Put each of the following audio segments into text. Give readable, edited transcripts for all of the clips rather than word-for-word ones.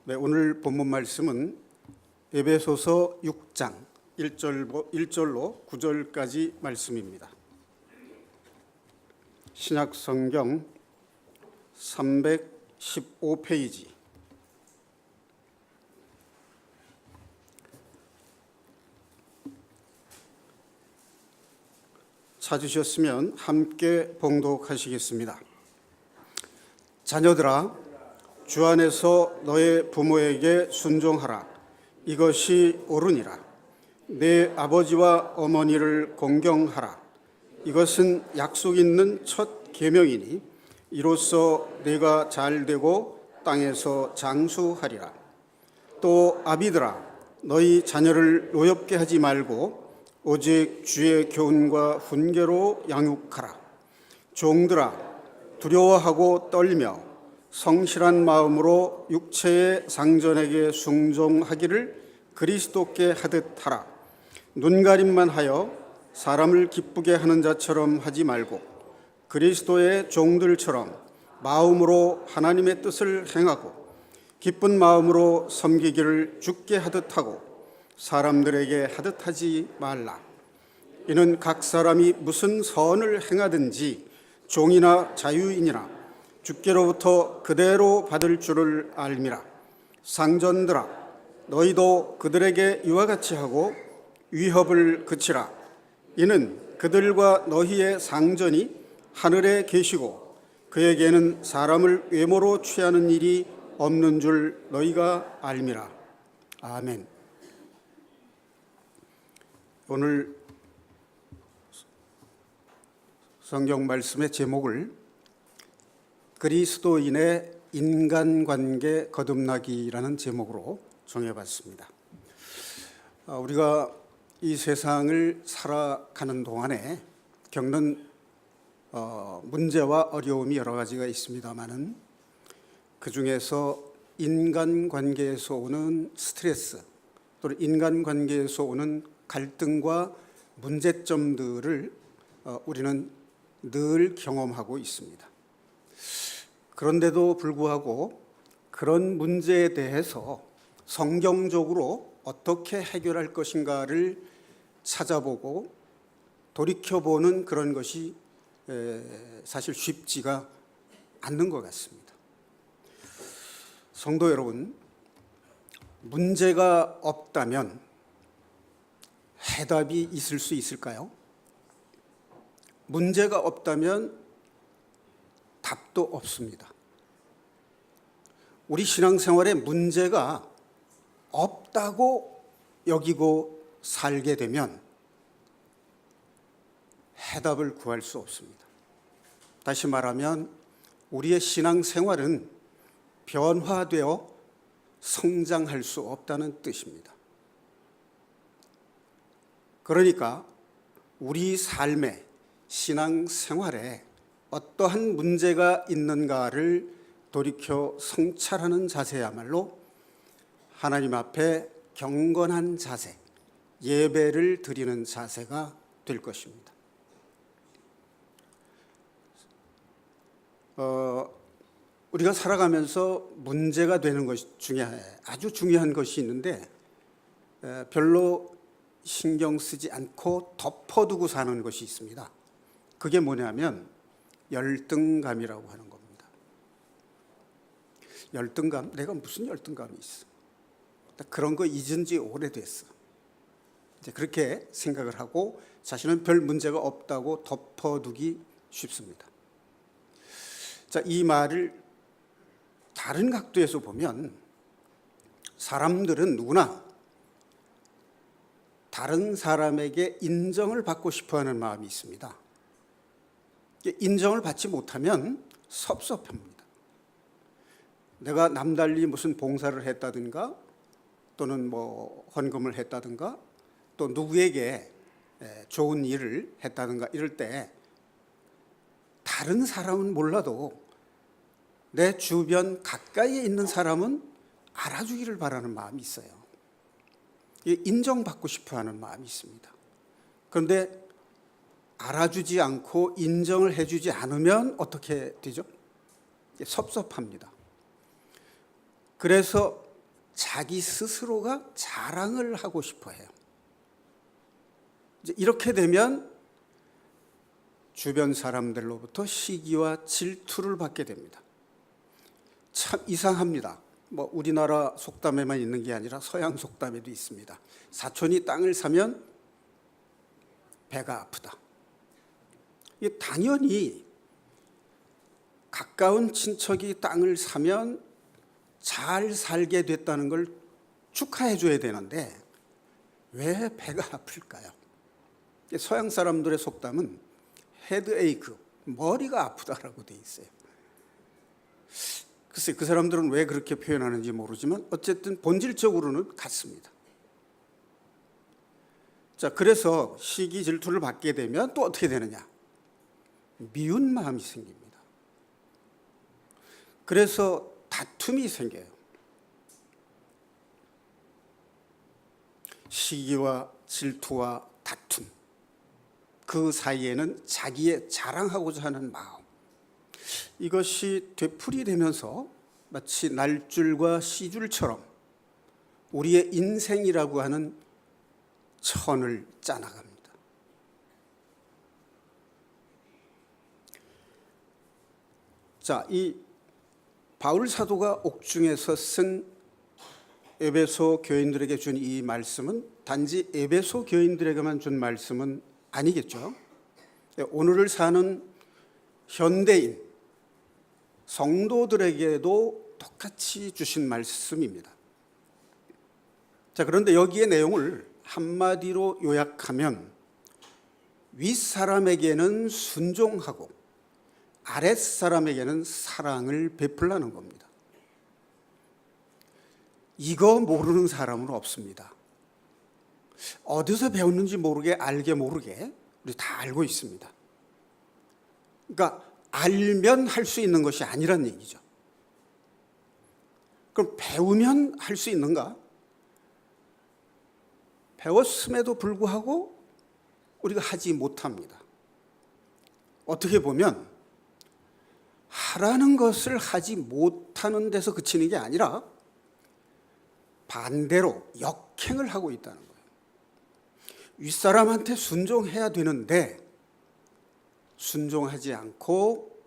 네, 오늘 본문 말씀은 에베소서 6장 1절로 9절까지 말씀입니다. 신약 성경 315페이지 찾으셨으면 함께 봉독하시겠습니다. 자녀들아, 주 안에서 너의 부모에게 순종하라. 이것이 옳으니라. 내 아버지와 어머니를 공경하라. 이것은 약속 있는 첫 계명이니 이로써 내가 잘되고 땅에서 장수하리라. 또 아비들아, 너희 자녀를 노엽게 하지 말고 오직 주의 교훈과 훈계로 양육하라. 종들아, 두려워하고 떨며 성실한 마음으로 육체의 상전에게 순종하기를 그리스도께 하듯 하라. 눈가림만 하여 사람을 기쁘게 하는 자처럼 하지 말고 그리스도의 종들처럼 마음으로 하나님의 뜻을 행하고 기쁜 마음으로 섬기기를 주께 하듯 하고 사람들에게 하듯 하지 말라. 이는 각 사람이 무슨 선을 행하든지 종이나 자유인이나 주께로부터 그대로 받을 줄을 알미라. 상전들아, 너희도 그들에게 이와 같이 하고 위협을 그치라. 이는 그들과 너희의 상전이 하늘에 계시고 그에게는 사람을 외모로 취하는 일이 없는 줄 너희가 알미라. 아멘. 오늘 성경 말씀의 제목을 그리스도인의 인간관계 거듭나기라는 제목으로 정해봤습니다. 우리가 이 세상을 살아가는 동안에 겪는 문제와 어려움이 여러 가지가 있습니다마는 그 중에서 인간관계에서 오는 스트레스 또는 인간관계에서 오는 갈등과 문제점들을 우리는 늘 경험하고 있습니다. 그런데도 불구하고 그런 문제에 대해서 성경적으로 어떻게 해결할 것인가를 찾아보고 돌이켜보는 그런 것이 사실 쉽지가 않는 것 같습니다. 성도 여러분, 문제가 없다면 해답이 있을 수 있을까요? 문제가 없다면 답도 없습니다. 우리 신앙생활에 문제가 없다고 여기고 살게 되면 해답을 구할 수 없습니다. 다시 말하면 우리의 신앙생활은 변화되어 성장할 수 없다는 뜻입니다. 그러니까 우리 삶의 신앙생활에 어떠한 문제가 있는가를 돌이켜 성찰하는 자세야말로 하나님 앞에 경건한 자세, 예배를 드리는 자세가 될 것입니다. 우리가 살아가면서 문제가 되는 것 중에 아주 중요한 것이 있는데 별로 신경 쓰지 않고 덮어두고 사는 것이 있습니다. 그게 뭐냐면 열등감이라고 하는 겁니다. 열등감, 내가 무슨 열등감이 있어? 그런 거 잊은 지 오래됐어. 이제 그렇게 생각을 하고 자신은 별 문제가 없다고 덮어두기 쉽습니다. 자, 이 말을 다른 각도에서 보면 사람들은 누구나 다른 사람에게 인정을 받고 싶어하는 마음이 있습니다. 인정을 받지 못하면 섭섭합니다. 내가 남달리 무슨 봉사를 했다든가 또는 헌금을 했다든가 또 누구에게 좋은 일을 했다든가 이럴 때 다른 사람은 몰라도 내 주변 가까이에 있는 사람은 알아주기를 바라는 마음이 있어요. 인정받고 싶어하는 마음이 있습니다. 그런데 알아주지 않고 인정을 해주지 않으면 어떻게 되죠? 섭섭합니다. 그래서 자기 스스로가 자랑을 하고 싶어 해요. 이제 이렇게 되면 주변 사람들로부터 시기와 질투를 받게 됩니다. 참 이상합니다. 우리나라 속담에만 있는 게 아니라 서양 속담에도 있습니다. 사촌이 땅을 사면 배가 아프다. 이게 당연히 가까운 친척이 땅을 사면 잘 살게 됐다는 걸 축하해 줘야 되는데 왜 배가 아플까요? 서양 사람들의 속담은 헤드에이크, 머리가 아프다라고 돼 있어요. 글쎄 그 사람들은 왜 그렇게 표현하는지 모르지만 어쨌든 본질적으로는 같습니다. 자, 그래서 시기 질투를 받게 되면 또 어떻게 되느냐? 미운 마음이 생깁니다. 그래서 다툼이 생겨요. 시기와 질투와 다툼, 그 사이에는 자기의 자랑하고자 하는 마음, 이것이 되풀이되면서 마치 날줄과 시줄처럼 우리의 인생이라고 하는 천을 짜나갑니다. 자, 이 바울 사도가 옥중에서 쓴 에베소 교인들에게 준 이 말씀은 단지 에베소 교인들에게만 준 말씀은 아니겠죠. 오늘을 사는 현대인 성도들에게도 똑같이 주신 말씀입니다. 자, 그런데 여기의 내용을 한마디로 요약하면 윗사람에게는 순종하고 아랫사람에게는 사랑을 베풀라는 겁니다. 이거 모르는 사람은 없습니다. 어디서 배웠는지 모르게 알게 모르게 우리 다 알고 있습니다. 그러니까 알면 할 수 있는 것이 아니란 얘기죠. 그럼 배우면 할 수 있는가? 배웠음에도 불구하고 우리가 하지 못합니다. 어떻게 보면 하라는 것을 하지 못하는 데서 그치는 게 아니라 반대로 역행을 하고 있다는 거예요. 윗사람한테 순종해야 되는데 순종하지 않고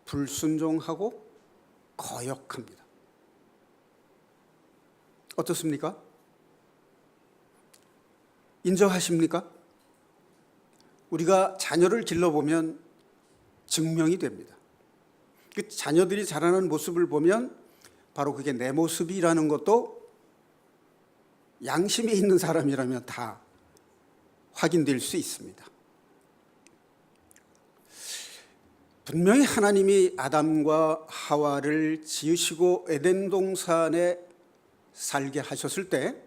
불순종하고 거역합니다. 어떻습니까? 인정하십니까? 우리가 자녀를 길러보면 증명이 됩니다. 그 자녀들이 자라는 모습을 보면 바로 그게 내 모습이라는 것도 양심이 있는 사람이라면 다 확인될 수 있습니다. 분명히 하나님이 아담과 하와를 지으시고 에덴 동산에 살게 하셨을 때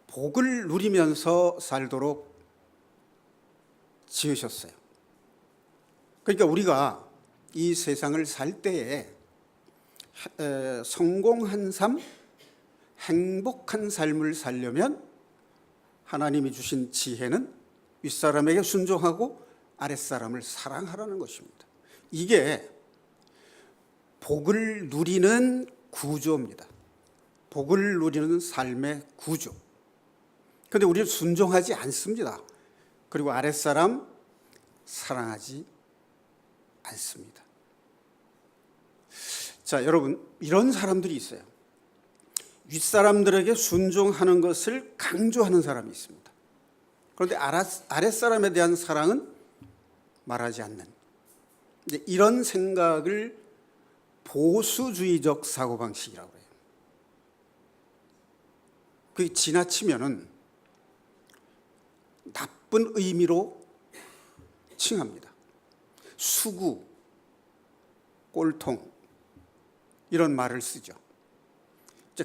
복을 누리면서 살도록 지으셨어요. 그러니까 우리가 이 세상을 살 때에 성공한 삶, 행복한 삶을 살려면 하나님이 주신 지혜는 윗사람에게 순종하고 아랫사람을 사랑하라는 것입니다. 이게 복을 누리는 구조입니다. 복을 누리는 삶의 구조. 그런데 우리는 순종하지 않습니다. 그리고 아랫사람 사랑하지 않습니다. 자, 여러분, 이런 사람들이 있어요. 윗사람들에게 순종하는 것을 강조하는 사람이 있습니다. 그런데 아랫사람에 대한 사랑은 말하지 않는, 이런 생각을 보수주의적 사고방식이라고 해요. 그게 지나치면은 나쁜 의미로 칭합니다. 수구, 꼴통 이런 말을 쓰죠.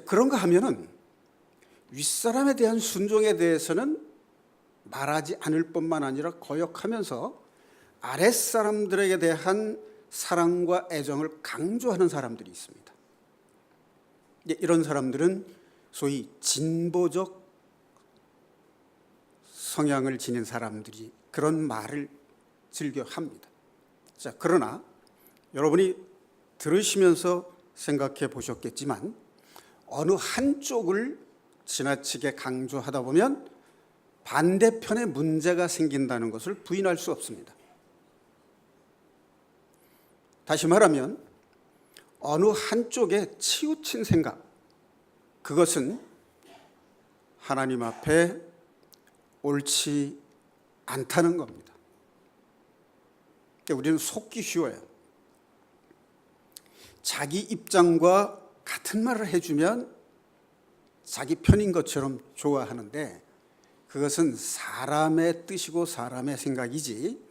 그런가 하면은 윗사람에 대한 순종에 대해서는 말하지 않을 뿐만 아니라 거역하면서 아랫사람들에게 대한 사랑과 애정을 강조하는 사람들이 있습니다. 이런 사람들은 소위 진보적 성향을 지닌 사람들이 그런 말을 즐겨 합니다. 자, 그러나 여러분이 들으시면서 생각해 보셨겠지만 어느 한쪽을 지나치게 강조하다 보면 반대편에 문제가 생긴다는 것을 부인할 수 없습니다. 다시 말하면 어느 한쪽에 치우친 생각, 그것은 하나님 앞에 옳지 않다는 겁니다. 우리는 속기 쉬워요. 자기 입장과 같은 말을 해주면 자기 편인 것처럼 좋아하는데 그것은 사람의 뜻이고 사람의 생각이지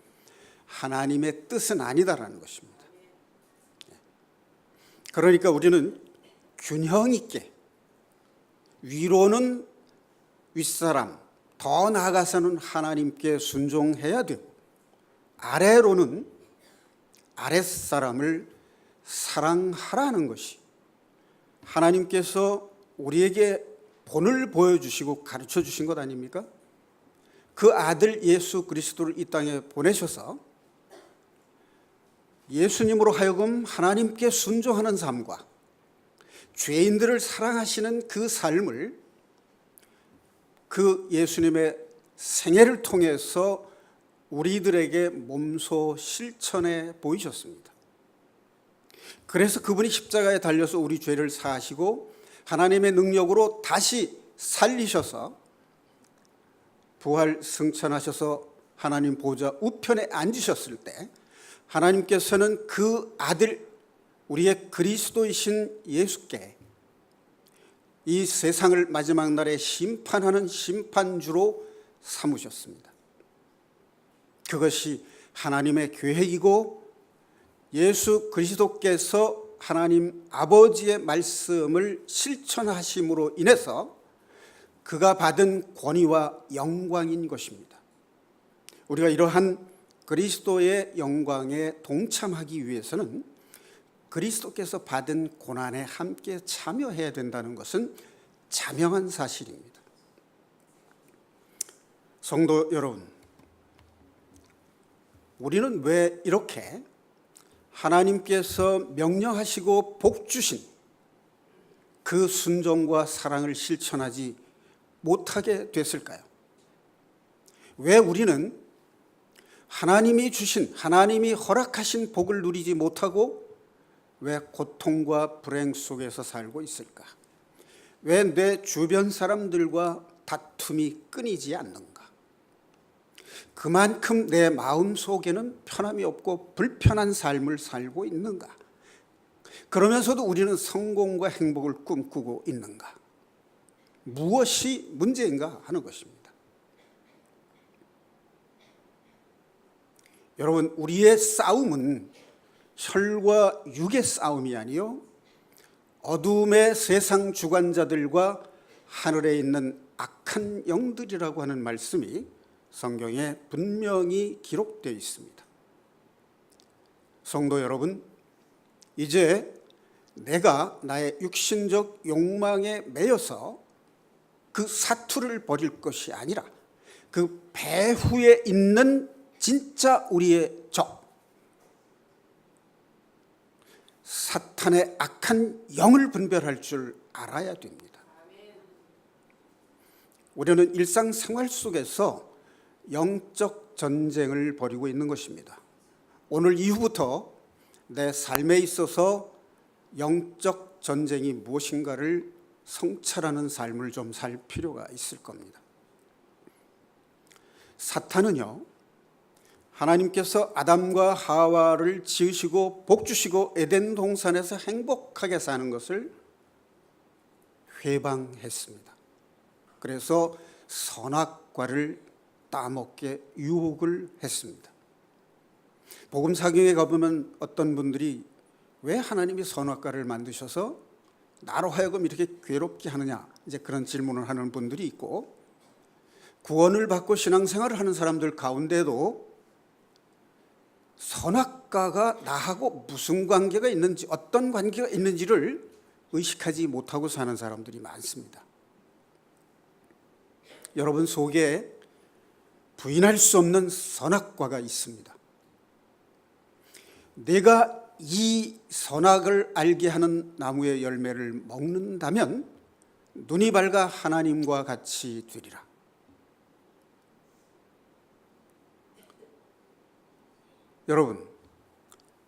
하나님의 뜻은 아니다라는 것입니다. 그러니까 우리는 균형 있게 위로는 윗사람, 더 나아가서는 하나님께 순종해야 되고 아래로는 아랫사람을 사랑하라는 것이 하나님께서 우리에게 본을 보여주시고 가르쳐 주신 것 아닙니까? 그 아들 예수 그리스도를 이 땅에 보내셔서 예수님으로 하여금 하나님께 순종하는 삶과 죄인들을 사랑하시는 그 삶을 그 예수님의 생애를 통해서 우리들에게 몸소 실천해 보이셨습니다. 그래서 그분이 십자가에 달려서 우리 죄를 사하시고 하나님의 능력으로 다시 살리셔서 부활 승천하셔서 하나님 보좌 우편에 앉으셨을 때 하나님께서는 그 아들 우리의 그리스도이신 예수께 이 세상을 마지막 날에 심판하는 심판주로 삼으셨습니다. 그것이 하나님의 계획이고 예수 그리스도께서 하나님 아버지의 말씀을 실천하심으로 인해서 그가 받은 권위와 영광인 것입니다. 우리가 이러한 그리스도의 영광에 동참하기 위해서는 그리스도께서 받은 고난에 함께 참여해야 된다는 것은 자명한 사실입니다. 성도 여러분, 우리는 왜 이렇게 하나님께서 명령하시고 복 주신 그 순종과 사랑을 실천하지 못하게 됐을까요? 왜 우리는 하나님이 주신, 하나님이 허락하신 복을 누리지 못하고 왜 고통과 불행 속에서 살고 있을까? 왜 내 주변 사람들과 다툼이 끊이지 않는가? 그만큼 내 마음 속에는 편함이 없고 불편한 삶을 살고 있는가? 그러면서도 우리는 성공과 행복을 꿈꾸고 있는가? 무엇이 문제인가 하는 것입니다. 여러분, 우리의 싸움은 혈과 육의 싸움이 아니요 어둠의 세상 주관자들과 하늘에 있는 악한 영들이라고 하는 말씀이 성경에 분명히 기록되어 있습니다. 성도 여러분, 이제 내가 나의 육신적 욕망에 매여서 그 사투를 벌일 것이 아니라 그 배후에 있는 진짜 우리의 적, 사탄의 악한 영을 분별할 줄 알아야 됩니다. 우리는 일상생활 속에서 영적 전쟁을 벌이고 있는 것입니다. 오늘 이후부터 내 삶에 있어서 영적 전쟁이 무엇인가를 성찰하는 삶을 좀 살 필요가 있을 겁니다. 사탄은요, 하나님께서 아담과 하와를 지으시고 복 주시고 에덴 동산에서 행복하게 사는 것을 회방했습니다. 그래서 선악과를 따먹게 유혹을 했습니다. 복음사경에 가보면 어떤 분들이 왜 하나님이 선악과를 만드셔서 나로 하여금 이렇게 괴롭게 하느냐, 이제 그런 질문을 하는 분들이 있고, 구원을 받고 신앙생활을 하는 사람들 가운데도 선악과가 나하고 무슨 관계가 있는지, 어떤 관계가 있는지를 의식하지 못하고 사는 사람들이 많습니다. 여러분 속에 부인할 수 없는 선악과가 있습니다. 내가 이 선악을 알게 하는 나무의 열매를 먹는다면 눈이 밝아 하나님과 같이 되리라. 여러분,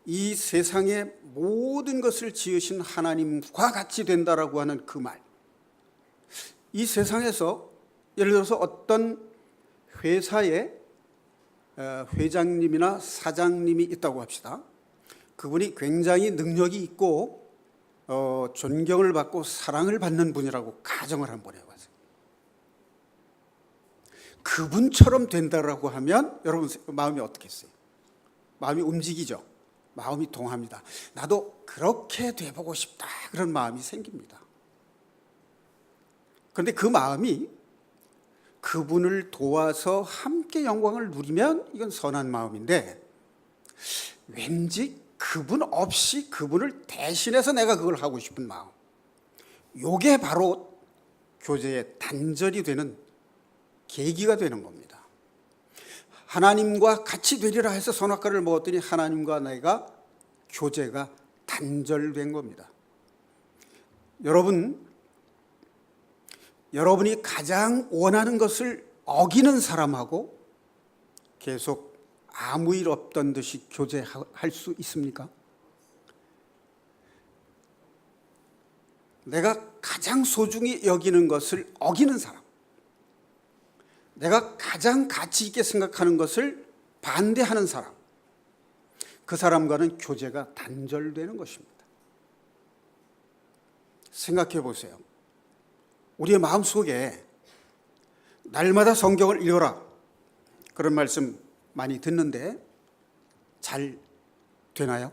이 세상의 모든 것을 지으신 하나님과 같이 된다라고 하는 그 말, 이 세상에서 예를 들어서 어떤 회사에 회장님이나 사장님이 있다고 합시다. 그분이 굉장히 능력이 있고 존경을 받고 사랑을 받는 분이라고 가정을 한번 해보세요. 그분처럼 된다라고 하면 여러분 마음이 어떻겠어요? 마음이 움직이죠. 마음이 동합니다. 나도 그렇게 돼보고 싶다, 그런 마음이 생깁니다. 그런데 그 마음이 그분을 도와서 함께 영광을 누리면 이건 선한 마음인데, 왠지 그분 없이 그분을 대신해서 내가 그걸 하고 싶은 마음, 이게 바로 교제의 단절이 되는 계기가 되는 겁니다. 하나님과 같이 되리라 해서 선악과를 먹었더니 하나님과 내가 교제가 단절된 겁니다. 여러분이 가장 원하는 것을 어기는 사람하고 계속 아무 일 없던 듯이 교제할 수 있습니까? 내가 가장 소중히 여기는 것을 어기는 사람, 내가 가장 가치 있게 생각하는 것을 반대하는 사람, 그 사람과는 교제가 단절되는 것입니다. 생각해 보세요. 우리의 마음속에 날마다 성경을 읽어라, 그런 말씀 많이 듣는데 잘 되나요?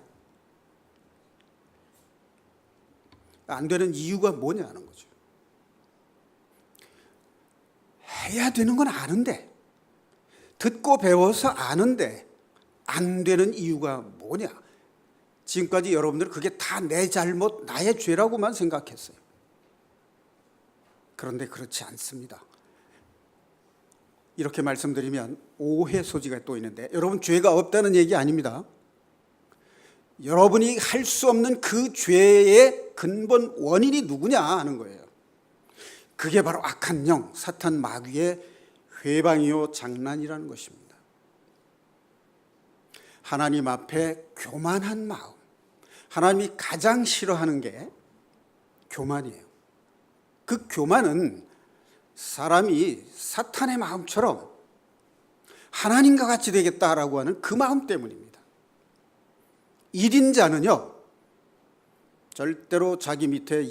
안 되는 이유가 뭐냐는 거죠. 해야 되는 건 아는데, 듣고 배워서 아는데 안 되는 이유가 뭐냐? 지금까지 여러분들은 그게 다 내 잘못, 나의 죄라고만 생각했어요. 그런데 그렇지 않습니다. 이렇게 말씀드리면 오해 소지가 또 있는데, 여러분 죄가 없다는 얘기 아닙니다. 여러분이 할 수 없는 그 죄의 근본 원인이 누구냐 하는 거예요. 그게 바로 악한 영, 사탄 마귀의 회방이요 장난이라는 것입니다. 하나님 앞에 교만한 마음, 하나님이 가장 싫어하는 게 교만이에요. 그 교만은 사람이 사탄의 마음처럼 하나님과 같이 되겠다라고 하는 그 마음 때문입니다. 1인자는요 절대로 자기 밑에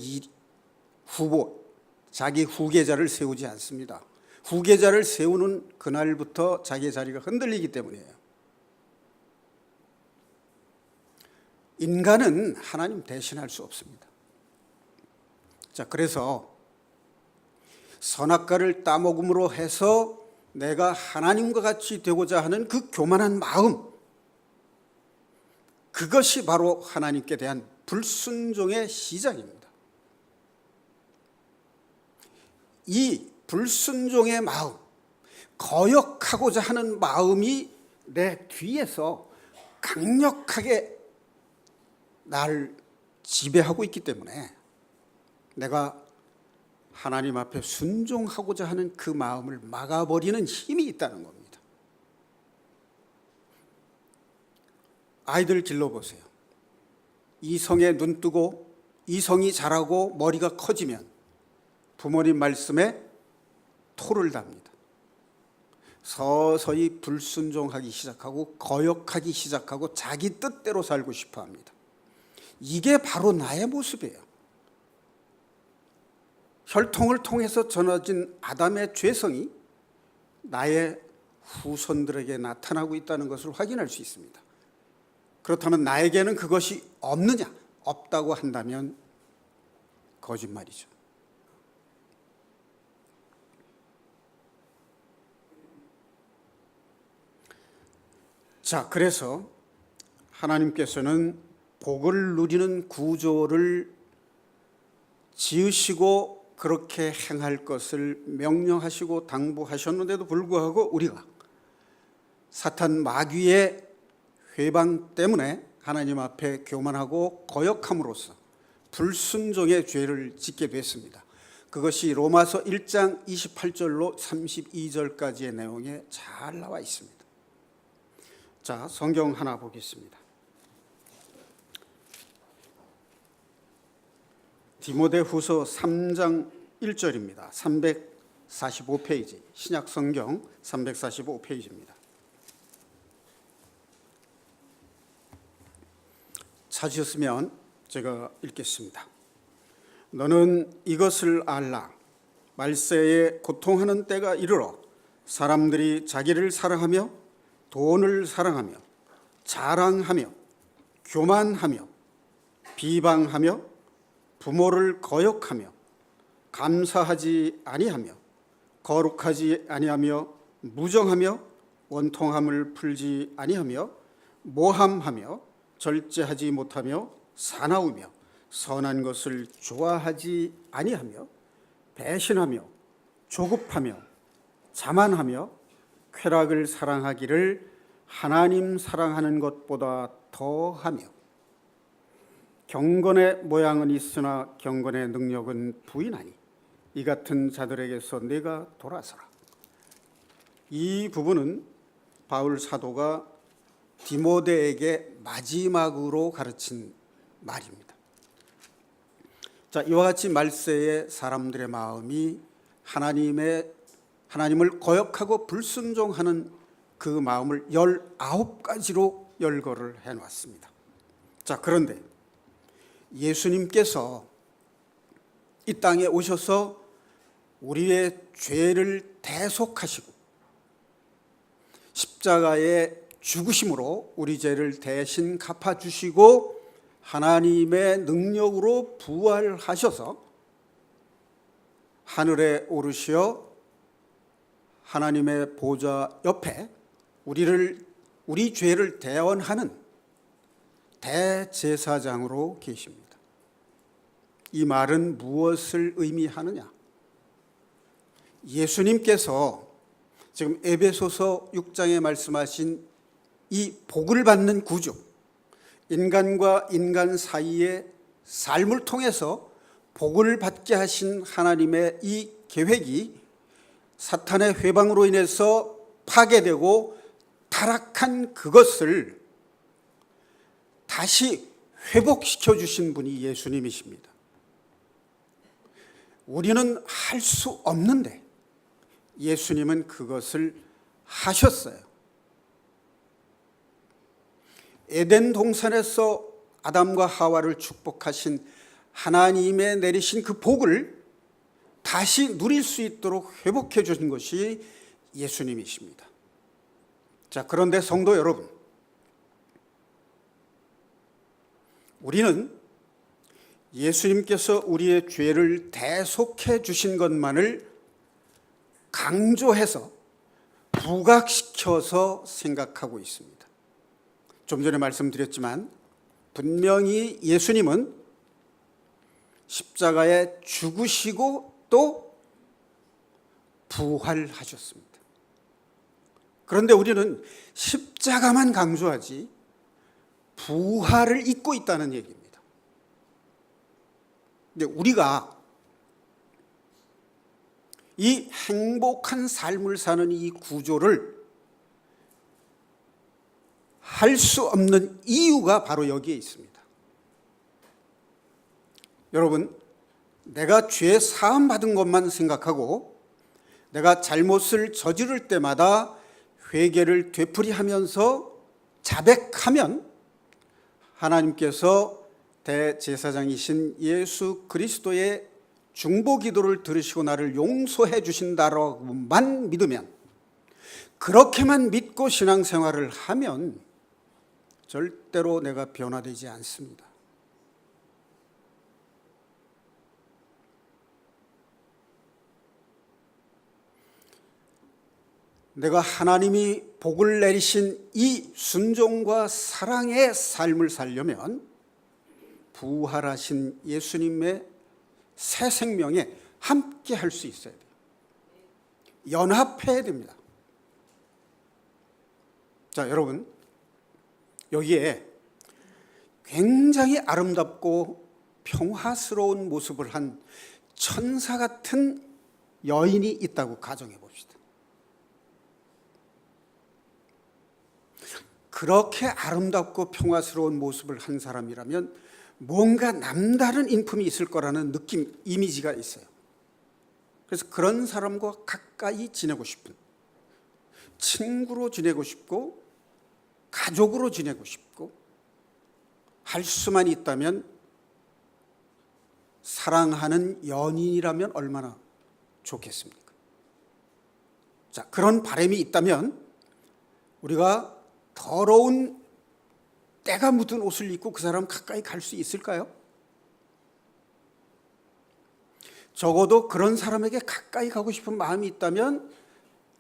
후보, 자기 후계자를 세우지 않습니다. 후계자를 세우는 그날부터 자기의 자리가 흔들리기 때문이에요. 인간은 하나님 대신할 수 없습니다. 자, 그래서 선악과를 따먹음으로 해서 내가 하나님과 같이 되고자 하는 그 교만한 마음, 그것이 바로 하나님께 대한 불순종의 시작입니다. 이 불순종의 마음, 거역하고자 하는 마음이 내 뒤에서 강력하게 나를 지배하고 있기 때문에 내가 하나님 앞에 순종하고자 하는 그 마음을 막아버리는 힘이 있다는 겁니다. 아이들 길러보세요. 이성에 눈 뜨고 이성이 자라고 머리가 커지면 부모님 말씀에 토를 답니다. 서서히 불순종하기 시작하고 거역하기 시작하고 자기 뜻대로 살고 싶어 합니다. 이게 바로 나의 모습이에요. 혈통을 통해서 전해진 아담의 죄성이 나의 후손들에게 나타나고 있다는 것을 확인할 수 있습니다. 그렇다면 나에게는 그것이 없느냐? 없다고 한다면 거짓말이죠. 자, 그래서 하나님께서는 복을 누리는 구조를 지으시고 그렇게 행할 것을 명령하시고 당부하셨는데도 불구하고 우리가 사탄 마귀의 회방 때문에 하나님 앞에 교만하고 거역함으로써 불순종의 죄를 짓게 됐습니다. 그것이 로마서 1장 28절로 32절까지의 내용에 잘 나와 있습니다. 자, 성경 하나 보겠습니다. 디모데후서 3장 1절입니다. 345페이지, 신약 성경 345페이지입니다. 찾으셨으면 제가 읽겠습니다. 너는 이것을 알라. 말세에 고통하는 때가 이르러 사람들이 자기를 사랑하며 돈을 사랑하며 자랑하며 교만하며 비방하며 부모를 거역하며 감사하지 아니하며 거룩하지 아니하며 무정하며 원통함을 풀지 아니하며 모함하며 절제하지 못하며 사나우며 선한 것을 좋아하지 아니하며 배신하며 조급하며 자만하며 쾌락을 사랑하기를 하나님 사랑하는 것보다 더하며 경건의 모양은 있으나 경건의 능력은 부인하니 이 같은 자들에게서 내가 돌아서라. 이 부분은 바울 사도가 디모데에게 마지막으로 가르친 말입니다. 자, 이와 같이 말세에 사람들의 마음이 하나님을 거역하고 불순종하는 그 마음을 19가지로 열거를 해놨습니다. 자, 그런데 예수님께서 이 땅에 오셔서 우리의 죄를 대속하시고 십자가에 죽으심으로 우리 죄를 대신 갚아주시고 하나님의 능력으로 부활하셔서 하늘에 오르시어 하나님의 보좌 옆에 우리 죄를 대언하는 대제사장으로 계십니다. 이 말은 무엇을 의미하느냐? 예수님께서 지금 에베소서 6장에 말씀하신 이 복을 받는 구조, 인간과 인간 사이의 삶을 통해서 복을 받게 하신 하나님의 이 계획이 사탄의 회방으로 인해서 파괴되고 타락한 그것을 다시 회복시켜 주신 분이 예수님이십니다. 우리는 할 수 없는데 예수님은 그것을 하셨어요. 에덴 동산에서 아담과 하와를 축복하신 하나님의 내리신 그 복을 다시 누릴 수 있도록 회복해 주신 것이 예수님이십니다. 자, 그런데 성도 여러분, 우리는 예수님께서 우리의 죄를 대속해 주신 것만을 강조해서 부각시켜서 생각하고 있습니다. 좀 전에 말씀드렸지만 분명히 예수님은 십자가에 죽으시고 또 부활하셨습니다. 그런데 우리는 십자가만 강조하지 부활을 잊고 있다는 얘기입니다. 근데 우리가 이 행복한 삶을 사는 이 구조를 할 수 없는 이유가 바로 여기에 있습니다. 여러분, 내가 죄 사함 받은 것만 생각하고 내가 잘못을 저지를 때마다 회개를 되풀이하면서 자백하면 하나님께서 대제사장이신 예수 그리스도의 중보기도를 들으시고 나를 용서해 주신다고만 믿으면, 그렇게만 믿고 신앙생활을 하면 절대로 내가 변화되지 않습니다. 내가 하나님이 복을 내리신 이 순종과 사랑의 삶을 살려면 부활하신 예수님의 새 생명에 함께 할 수 있어야 돼요. 연합해야 됩니다. 자, 여러분, 여기에 굉장히 아름답고 평화스러운 모습을 한 천사 같은 여인이 있다고 가정해 봅시다. 그렇게 아름답고 평화스러운 모습을 한 사람이라면 뭔가 남다른 인품이 있을 거라는 느낌, 이미지가 있어요. 그래서 그런 사람과 가까이 지내고 싶은, 친구로 지내고 싶고 가족으로 지내고 싶고, 할 수만 있다면 사랑하는 연인이라면 얼마나 좋겠습니까? 자, 그런 바람이 있다면 우리가 더러운 때가 묻은 옷을 입고 그 사람 가까이 갈 수 있을까요? 적어도 그런 사람에게 가까이 가고 싶은 마음이 있다면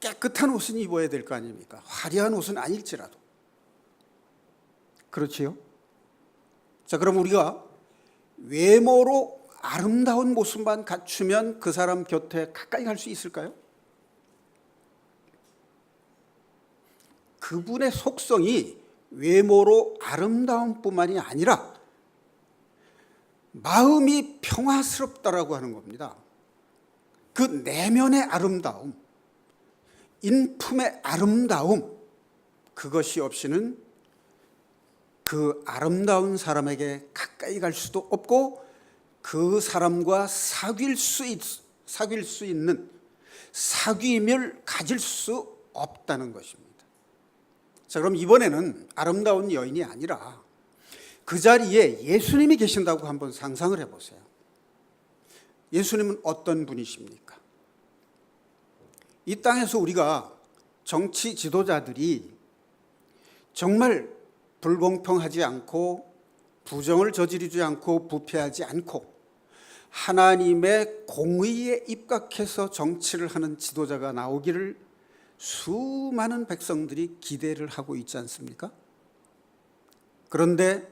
깨끗한 옷은 입어야 될 거 아닙니까? 화려한 옷은 아닐지라도. 그렇지요? 자, 그럼 우리가 외모로 아름다운 모습만 갖추면 그 사람 곁에 가까이 갈 수 있을까요? 그분의 속성이 외모로 아름다운 뿐만이 아니라 마음이 평화스럽다라고 하는 겁니다. 그 내면의 아름다움, 인품의 아름다움, 그것이 없이는 그 아름다운 사람에게 가까이 갈 수도 없고 그 사람과 사귈 수 있는 사귐을 가질 수 없다는 것입니다. 자, 그럼 이번에는 아름다운 여인이 아니라 그 자리에 예수님이 계신다고 한번 상상을 해보세요. 예수님은 어떤 분이십니까? 이 땅에서 우리가 정치 지도자들이 정말 불공평하지 않고 부정을 저지르지 않고 부패하지 않고 하나님의 공의에 입각해서 정치를 하는 지도자가 나오기를 수많은 백성들이 기대를 하고 있지 않습니까? 그런데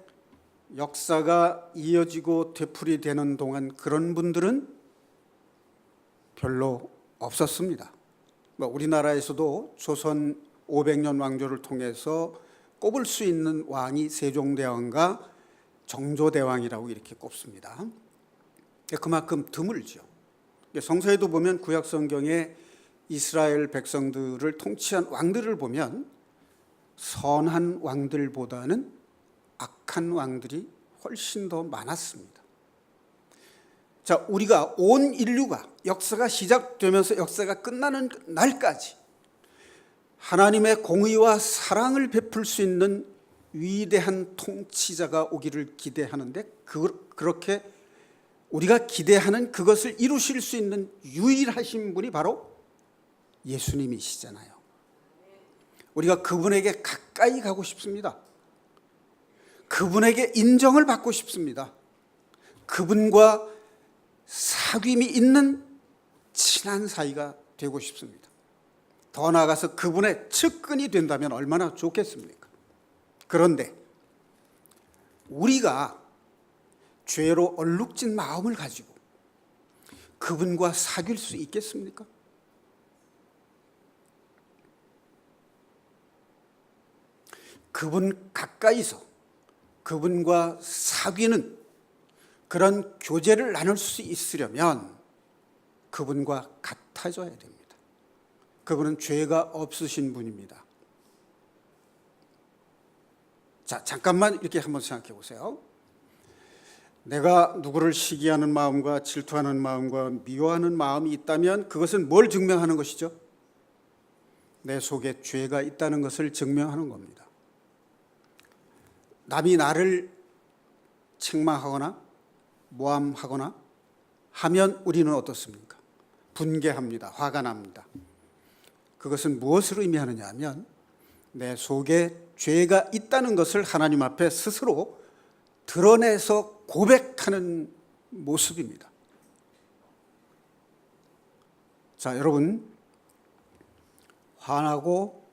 역사가 이어지고 되풀이되는 동안 그런 분들은 별로 없었습니다. 우리나라에서도 조선 500년 왕조를 통해서 꼽을 수 있는 왕이 세종대왕과 정조대왕이라고 이렇게 꼽습니다. 그만큼 드물죠. 성서에도 보면 구약 성경에 이스라엘 백성들을 통치한 왕들을 보면 선한 왕들보다는 악한 왕들이 훨씬 더 많았습니다. 자, 우리가 온 인류가 역사가 시작되면서 역사가 끝나는 날까지 하나님의 공의와 사랑을 베풀 수 있는 위대한 통치자가 오기를 기대하는데 그렇게 우리가 기대하는 그것을 이루실 수 있는 유일하신 분이 바로 예수님이시잖아요. 우리가 그분에게 가까이 가고 싶습니다. 그분에게 인정을 받고 싶습니다. 그분과 사귐이 있는 친한 사이가 되고 싶습니다. 더 나아가서 그분의 측근이 된다면 얼마나 좋겠습니까? 그런데 우리가 죄로 얼룩진 마음을 가지고 그분과 사귈 수 있겠습니까? 그분 가까이서 그분과 사귀는 그런 교제를 나눌 수 있으려면 그분과 같아져야 됩니다. 그분은 죄가 없으신 분입니다. 자, 잠깐만 이렇게 한번 생각해 보세요. 내가 누구를 시기하는 마음과 질투하는 마음과 미워하는 마음이 있다면 그것은 뭘 증명하는 것이죠? 내 속에 죄가 있다는 것을 증명하는 겁니다. 남이 나를 책망하거나 모함하거나 하면 우리는 어떻습니까? 분개합니다. 화가 납니다. 그것은 무엇을 의미하느냐 하면 내 속에 죄가 있다는 것을 하나님 앞에 스스로 드러내서 고백하는 모습입니다. 자, 여러분, 화나고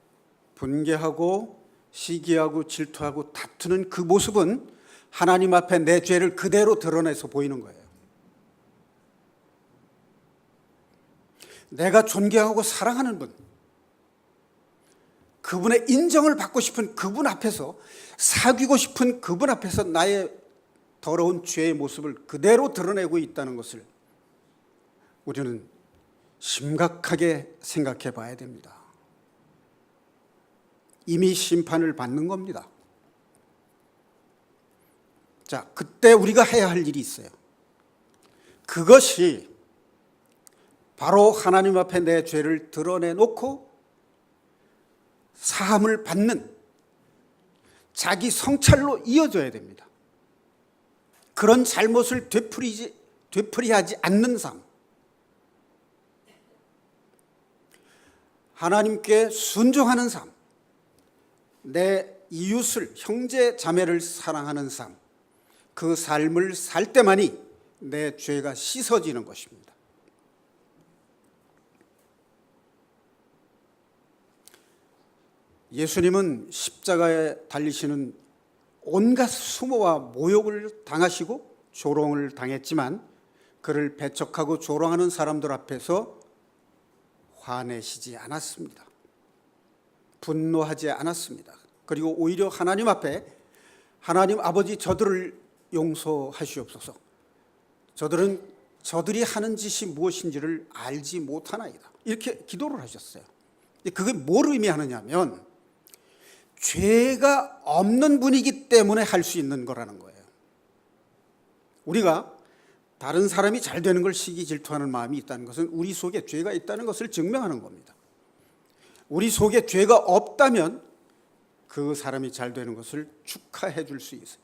분개하고 시기하고 질투하고 다투는 그 모습은 하나님 앞에 내 죄를 그대로 드러내서 보이는 거예요. 내가 존경하고 사랑하는 분, 그분의 인정을 받고 싶은 그분 앞에서, 사귀고 싶은 그분 앞에서 나의 더러운 죄의 모습을 그대로 드러내고 있다는 것을 우리는 심각하게 생각해 봐야 됩니다. 이미 심판을 받는 겁니다. 자, 그때 우리가 해야 할 일이 있어요. 그것이 바로 하나님 앞에 내 죄를 드러내놓고 사함을 받는 자기 성찰로 이어져야 됩니다. 그런 잘못을 되풀이하지 않는 삶, 하나님께 순종하는 삶, 내 이웃을, 형제 자매를 사랑하는 삶, 그 삶을 살 때만이 내 죄가 씻어지는 것입니다. 예수님은 십자가에 달리시는 온갖 수모와 모욕을 당하시고 조롱을 당했지만 그를 배척하고 조롱하는 사람들 앞에서 화내시지 않았습니다. 분노하지 않았습니다. 그리고 오히려 하나님 앞에, 하나님 아버지, 저들을 용서하시옵소서. 저들이 하는 짓이 무엇인지를 알지 못하나이다. 이렇게 기도를 하셨어요. 그게 뭘 의미하느냐면 죄가 없는 분이기 때문에 할 수 있는 거라는 거예요. 우리가 다른 사람이 잘 되는 걸 시기 질투하는 마음이 있다는 것은 우리 속에 죄가 있다는 것을 증명하는 겁니다. 우리 속에 죄가 없다면 그 사람이 잘 되는 것을 축하해 줄 수 있어요.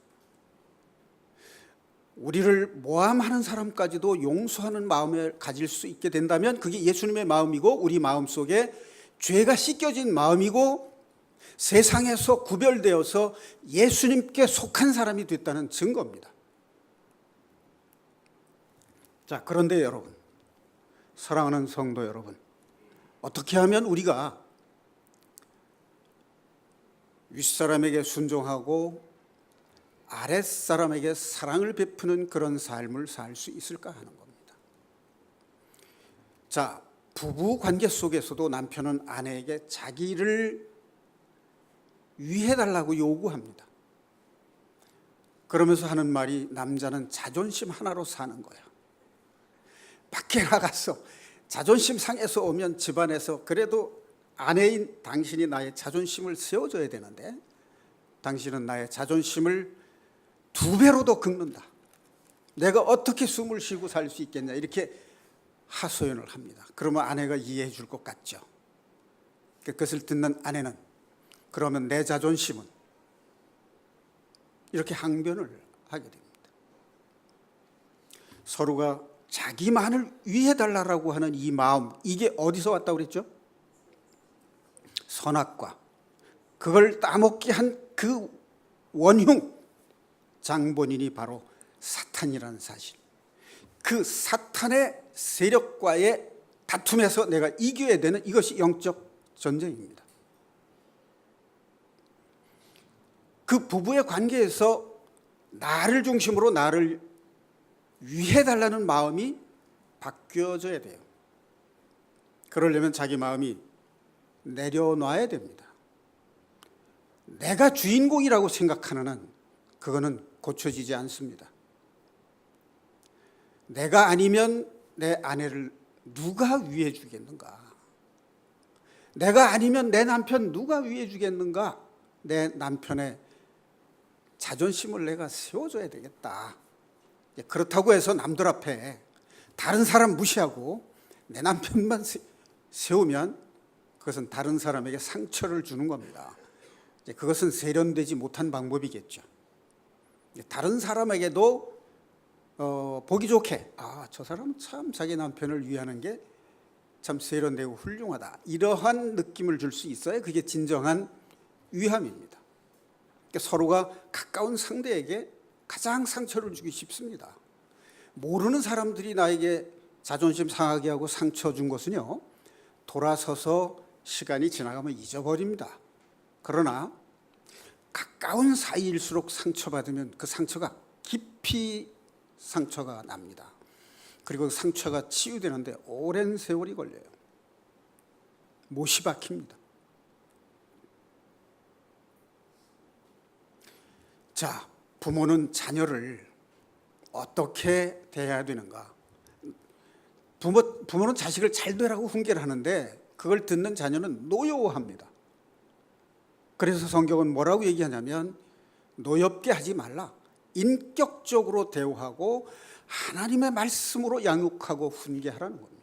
우리를 모함하는 사람까지도 용서하는 마음을 가질 수 있게 된다면 그게 예수님의 마음이고 우리 마음 속에 죄가 씻겨진 마음이고 세상에서 구별되어서 예수님께 속한 사람이 됐다는 증거입니다. 자, 그런데 여러분, 사랑하는 성도 여러분, 어떻게 하면 우리가 윗사람에게 순종하고 아랫사람에게 사랑을 베푸는 그런 삶을 살 수 있을까 하는 겁니다. 자, 부부 관계 속에서도 남편은 아내에게 자기를 위해달라고 요구합니다. 그러면서 하는 말이 남자는 자존심 하나로 사는 거야. 밖에 나가서 자존심 상해서 오면 집안에서 그래도 아내인 당신이 나의 자존심을 세워줘야 되는데 당신은 나의 자존심을 2배로 더 긁는다. 내가 어떻게 숨을 쉬고 살 수 있겠냐 이렇게 하소연을 합니다. 그러면 아내가 이해해 줄 것 같죠. 그것을 듣는 아내는 그러면 내 자존심은 이렇게 항변을 하게 됩니다. 서로가 자기만을 위해달라고 하는 이 마음, 이게 어디서 왔다고 그랬죠? 선악과, 그걸 따먹게 한 그 원흉 장본인이 바로 사탄이라는 사실, 그 사탄의 세력과의 다툼에서 내가 이겨야 되는 이것이 영적 전쟁입니다. 그 부부의 관계에서 나를 중심으로 나를 위해달라는 마음이 바뀌어져야 돼요. 그러려면 자기 마음이 내려놔야 됩니다. 내가 주인공이라고 생각하는 한 그거는 고쳐지지 않습니다. 내가 아니면 내 아내를 누가 위해 주겠는가? 내가 아니면 내 남편 누가 위해 주겠는가? 내 남편의 자존심을 내가 세워줘야 되겠다. 그렇다고 해서 남들 앞에 다른 사람 무시하고 내 남편만 세우면 그것은 다른 사람에게 상처를 주는 겁니다. 그것은 세련되지 못한 방법이겠죠. 다른 사람에게도 보기 좋게 저 사람은 참 자기 남편을 위하는 게 참 세련되고 훌륭하다, 이러한 느낌을 줄 수 있어야 그게 진정한 위함입니다. 서로가 가까운 상대에게 가장 상처를 주기 쉽습니다. 모르는 사람들이 나에게 자존심 상하게 하고 상처 준 것은요, 돌아서서 시간이 지나가면 잊어버립니다. 그러나 가까운 사이일수록 상처받으면 그 상처가 깊이 상처가 납니다. 그리고 그 상처가 치유되는데 오랜 세월이 걸려요. 못이 박힙니다. 자, 부모는 자녀를 어떻게 대해야 되는가? 부모는 자식을 잘 되라고 훈계를 하는데 그걸 듣는 자녀는 노여워합니다. 그래서 성경은 뭐라고 얘기하냐면 노엽게 하지 말라. 인격적으로 대우하고 하나님의 말씀으로 양육하고 훈계하라는 겁니다.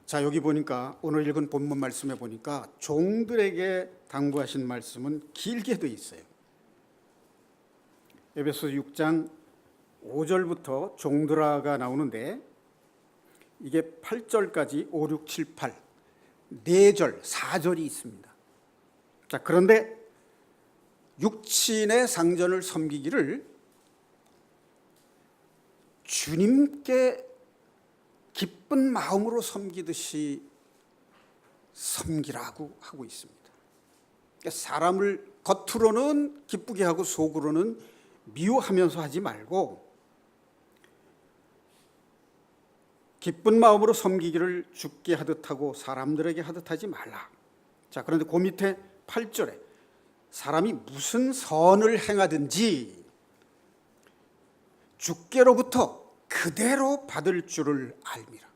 자, 여기 보니까 오늘 읽은 본문 말씀에 보니까 종들에게 당부하신 말씀은 길게 돼 있어요. 에베소 6장 5절부터 종들아가 나오는데 이게 8절까지 5, 6, 7, 8 4절, 4절이 있습니다. 자, 그런데 육신의 상전을 섬기기를 주님께 기쁜 마음으로 섬기듯이 섬기라고 하고 있습니다. 그러니까 사람을 겉으로는 기쁘게 하고 속으로는 미워하면서 하지 말고 기쁜 마음으로 섬기기를 주께 하듯 하고 사람들에게 하듯 하지 말라. 자, 그런데 그 밑에 8절에 사람이 무슨 선을 행하든지 주께로부터 그대로 받을 줄을 알미라.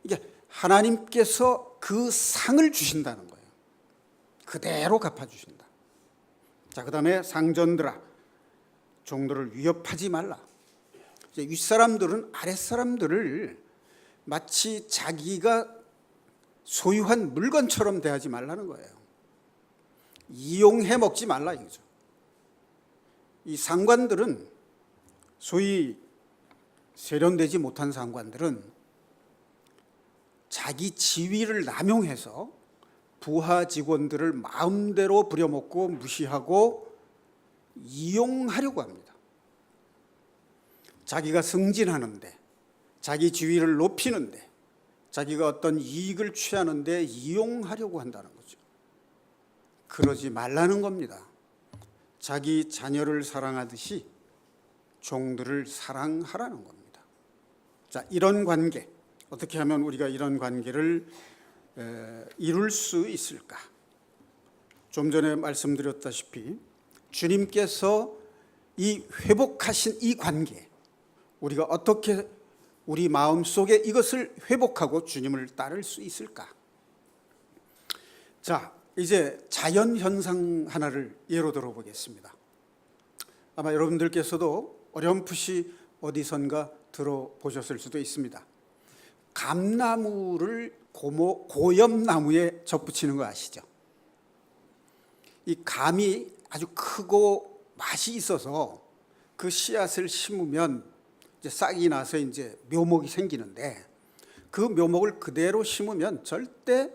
이게 하나님께서 그 상을 주신다는 거예요. 그대로 갚아주신다. 자, 그 다음에 상전들아, 종들을 위협하지 말라. 윗사람들은 아랫사람들을 마치 자기가 소유한 물건처럼 대하지 말라는 거예요. 이용해 먹지 말라 이거죠. 이 상관들은, 소위 세련되지 못한 상관들은 자기 지위를 남용해서 부하 직원들을 마음대로 부려먹고 무시하고 이용하려고 합니다. 자기가 승진하는데, 자기 지위를 높이는데, 자기가 어떤 이익을 취하는데 이용하려고 한다는 거죠. 그러지 말라는 겁니다. 자기 자녀를 사랑하듯이 종들을 사랑하라는 겁니다. 자, 이런 관계, 어떻게 하면 우리가 이런 관계를 이룰 수 있을까? 좀 전에 말씀드렸다시피 주님께서 이 회복하신 이 관계, 우리가 어떻게 우리 마음속에 이것을 회복하고 주님을 따를 수 있을까? 자, 이제 자연현상 하나를 예로 들어보겠습니다. 아마 여러분들께서도 어렴풋이 어디선가 들어보셨을 수도 있습니다. 감나무를 고엽나무에 접붙이는 거 아시죠? 이 감이 아주 크고 맛이 있어서 그 씨앗을 심으면 이제 싹이 나서 이제 묘목이 생기는데, 그 묘목을 그대로 심으면 절대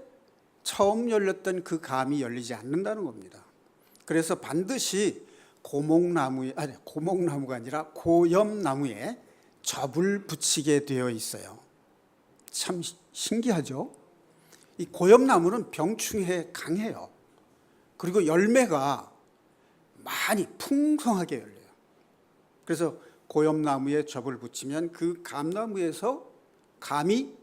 처음 열렸던 그 감이 열리지 않는다는 겁니다. 그래서 반드시 고목나무가 아니라 고엽나무에 접을 붙이게 되어 있어요. 참 신기하죠? 이 고엽나무는 병충해에 강해요. 그리고 열매가 많이 풍성하게 열려요. 그래서 고엽나무에 접을 붙이면 그 감나무에서 감이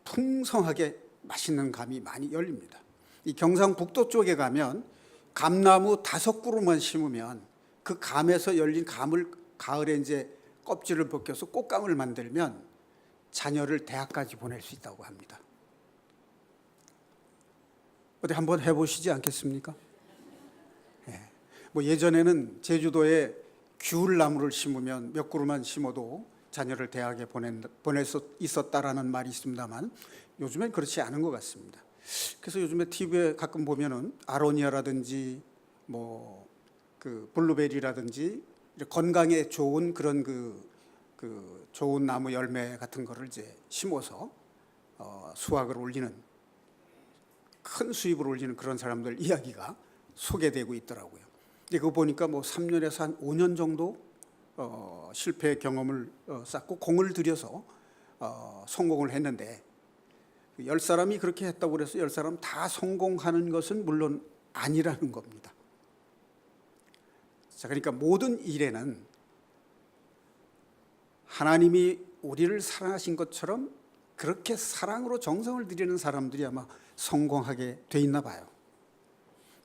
풍성하게 맛있는 감이 많이 열립니다. 이 경상북도 쪽에 가면 감나무 5그루만 심으면 그 감에서 열린 감을 가을에 이제 껍질을 벗겨서 꽃감을 만들면 자녀를 대학까지 보낼 수 있다고 합니다. 어디 한번 해보시지 않겠습니까? 네. 뭐 예전에는 제주도에 귤나무를 심으면 몇 그루만 심어도 자녀를 대학에 보낼 수 있었다라는 말이 있습니다만 요즘엔 그렇지 않은 것 같습니다. 그래서 요즘에 TV에 가끔 보면은 아로니아라든지 뭐 그 블루베리라든지 건강에 좋은 그런 그 좋은 나무 열매 같은 거를 이제 심어서 수확을 올리는, 큰 수입을 올리는 그런 사람들 이야기가 소개되고 있더라고요. 근데 그거 보니까 뭐 3년에서 한 5년 정도 실패 경험을 쌓고 공을 들여서 성공을 했는데, 10사람이 그렇게 했다고 해서 10사람 다 성공하는 것은 물론 아니라는 겁니다. 자, 그러니까 모든 일에는 하나님이 우리를 사랑하신 것처럼 그렇게 사랑으로 정성을 들이는 사람들이 아마 성공하게 돼 있나 봐요.